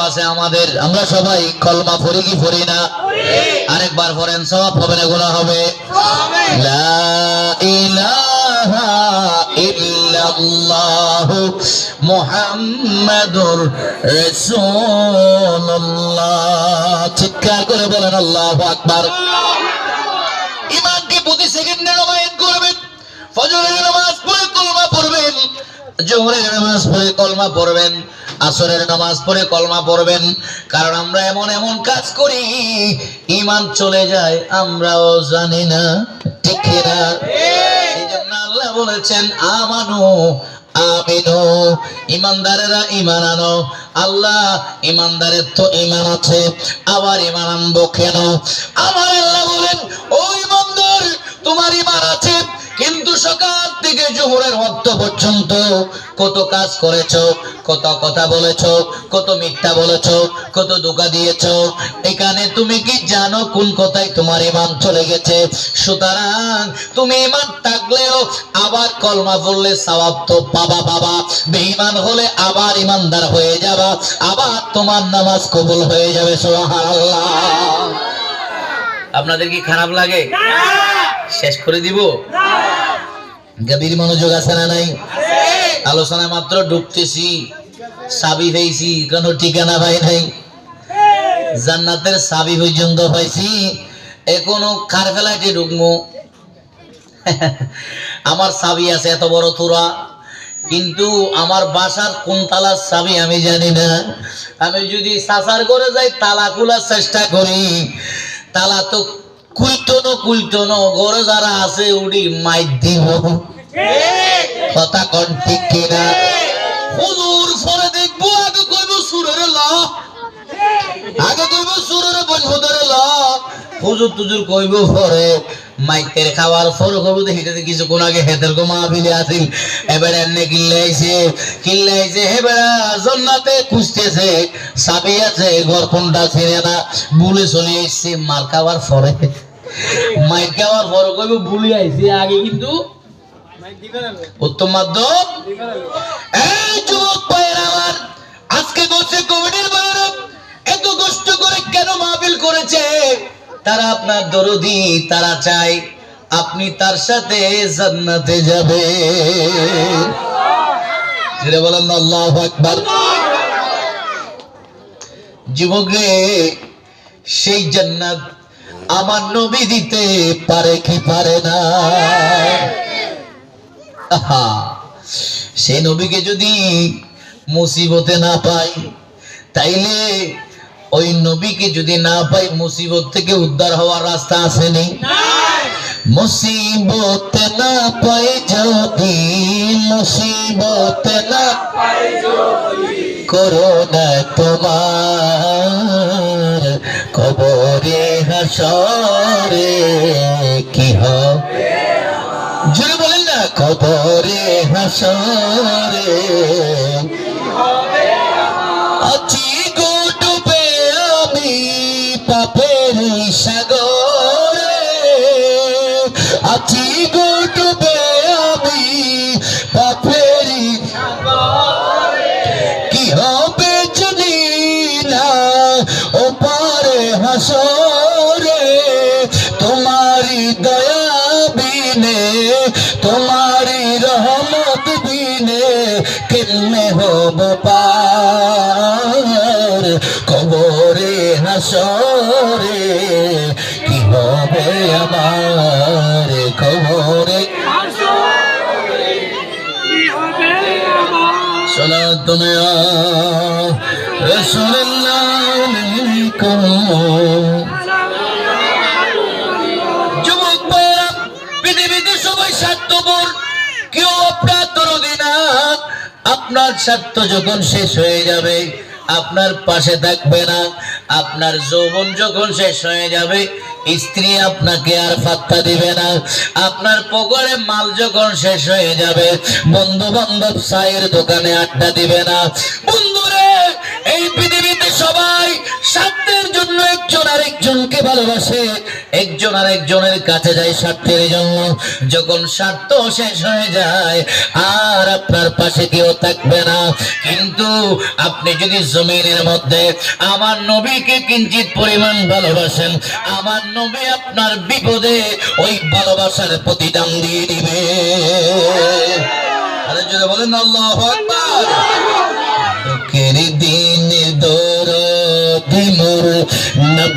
আছে আমাদের, আমরা সবাই কলমা পড়ি কি পড়ি না? আরেকবার পড়েন, সওয়াব হবে না গুনাহ হবে? লা ইলাহা ইল্লাল্লাহু মুহাম্মাদুর রাসূলুল্লাহ। চিৎকার করে বলেন আল্লাহু আকবার। ইমানকে প্রতি সেকেন্ডে নবায়ন করবেন। ফজরের নামাজ পড়ে কলমা পড়বেন, জোহরের নামাজ পড়ে কলমা পড়বেন, আসরের নামাজ পড়ে কলমা পড়বেন। কারণ আমরা এমন এমন কাজ করি ঈমান চলে যায় আমরাও জানি না, ঠিক কি না? এইজন্য আল্লাহ বলেছেন আমানু আমিনু, ঈমানদারেরা ঈমান আনো। আল্লাহ ঈমানদারের তো ঈমান আছে, আবার ঈমান আনবো কেন? আমার আল্লাহ বলেন ও ঈমানদার তোমার ঈমান আছে, কিন্তু সকাল থেকে জোহরের ওয়াক্ত পর্যন্ত কত কাজ করেছো, কত কথা বলেছো, কত মিথ্যা বলেছো, কত ধোঁকা দিয়েছো। এখানে তুমি কি জানো কোন কথায় তোমার ঈমান চলে গেছে? সুতরাং তুমি ঈমান থাকলেও আবার কলমা পড়লে সওয়াব তো পাবা বাবা, বেঈমান হলে আবার ঈমানদার হয়ে যাবা, আবার তোমার নামাজ কবুল হয়ে যাবে। সুবহানাল্লাহ। আপনাদের কি খারাপ লাগে? শেষ করে দিব? গভীর মনোযোগ আছে না নাই? আলোচনা মাত্র ঢুকতেছি, চাবি পেয়েছি, কোন ঠিকানা পাই নাই। জান্নাতের চাবি পর্যন্ত পাইছি, এখনো কার ফেলাইতে ঢুকবো। আমার চাবি আছে এত বড় তোরা, কিন্তু আমার বাসার কোন তালার চাবি আমি জানি না। আমি যদি চাচার ঘরে যাই তালা খোলার চেষ্টা করি, তালা তো কুলটনো ঘরে যারা আছে উড়ি মাইর দিব। কথা কোন ঠিক কিনা? হুজুর পরে দেখবো, আগে কইব সুরের ল, আগে কইব সুরের বন্ধুদের ল, হুজুর তুজুর কইব পরে মাইকের খাওয়ার পর কইব দেখিতে কিছু কোন আগে হেতের গো মাহফিলে আসিল, এবারে এনে কিল্লাইছে হেবেড়া জান্নাতে খুঁজতেছে, চাবি আছে ঘর কোনটা ছিনে না, ভুলে চলে এসছে। মার খাওয়ার পরে মাইক খাওয়ার পর কইব ভুলে আইছে, আগে কিন্তু উত্তম মাধ্যম। এই যুবক ভাইরা আমার, আজকে বলছে কোভিডের বাইরে এত কষ্ট করে কেন মাহফিল করেছে? তারা আপনার দরদি, তারা চায় আপনি তার সাথে জান্নাতে যাবে। জোরে বলেন আল্লাহু আকবার। যুবক রে, সেই জান্নাত আমার নবী দিতে পারে কি পারে না? সে নবীকে যদি মুসিবতে না পাই, তাইলে ওই নবীকে যদি না পাই মুসিবত থেকে উদ্ধার হওয়ার রাস্তা আসেনি। মুসিবতে না পাই যদি, মুসিবতে না পাই যদি, করোনা তোমার কবরে হাসরে কি হবে? জোরে বলেন না, কবরে হাসরে আছি গো ডুবে আমি পাপের সাগরে, আছি গো ডুবে আমি পাপের সাগরে, কি হবে জানি না ওপারে হাসরে, তোমারি দয়া বিনে, তোমারি রহমত বিনে কেমনে হব পার, কবরে হাসরে কি হবে আমার, কবরে হাসরে কি হবে আমার। সালাত দুনিয়া রাসূলুল্লাহ আলাইকুম। পৃথিবীতে সবাই স্বার্থপর, কেউ আপনার দরদি না। আপনার স্বার্থ যখন শেষ হয়ে যাবে, আপনার পাশে থাকবে না। আপনার যৌবন যখন শেষ হয়ে যাবে, স্ত্রী আপনাকে আর পাত্তা দিবে না। আপনার পকেটে মাল যখন শেষ হয়ে যাবে, বন্ধু বান্ধব চায়ের দোকানে আড্ডা দিবে না। বন্ধুরে, এই পৃথিবীতে সবাই স্বার্থের জন্য একজন আরেকজনকে ভালোবাসে, একজন আরেকজনের কাছে যায় স্বার্থের জন্য। যখন স্বার্থ শেষ হয়ে যায় আর আপনার পাশে কেউ থাকবে না, কিন্তু আপনি যদি জমিনের মধ্যে আমার নবীকে কিঞ্চিত পরিমাণ ভালোবাসেন, আমার নবী আপনার বিপদে ওই ভালোবাসার প্রতিদান দিয়ে দিবে। আরে জোরে বলেন আল্লাহু আকবার। দুঃখের দিন দরদি মোর নবী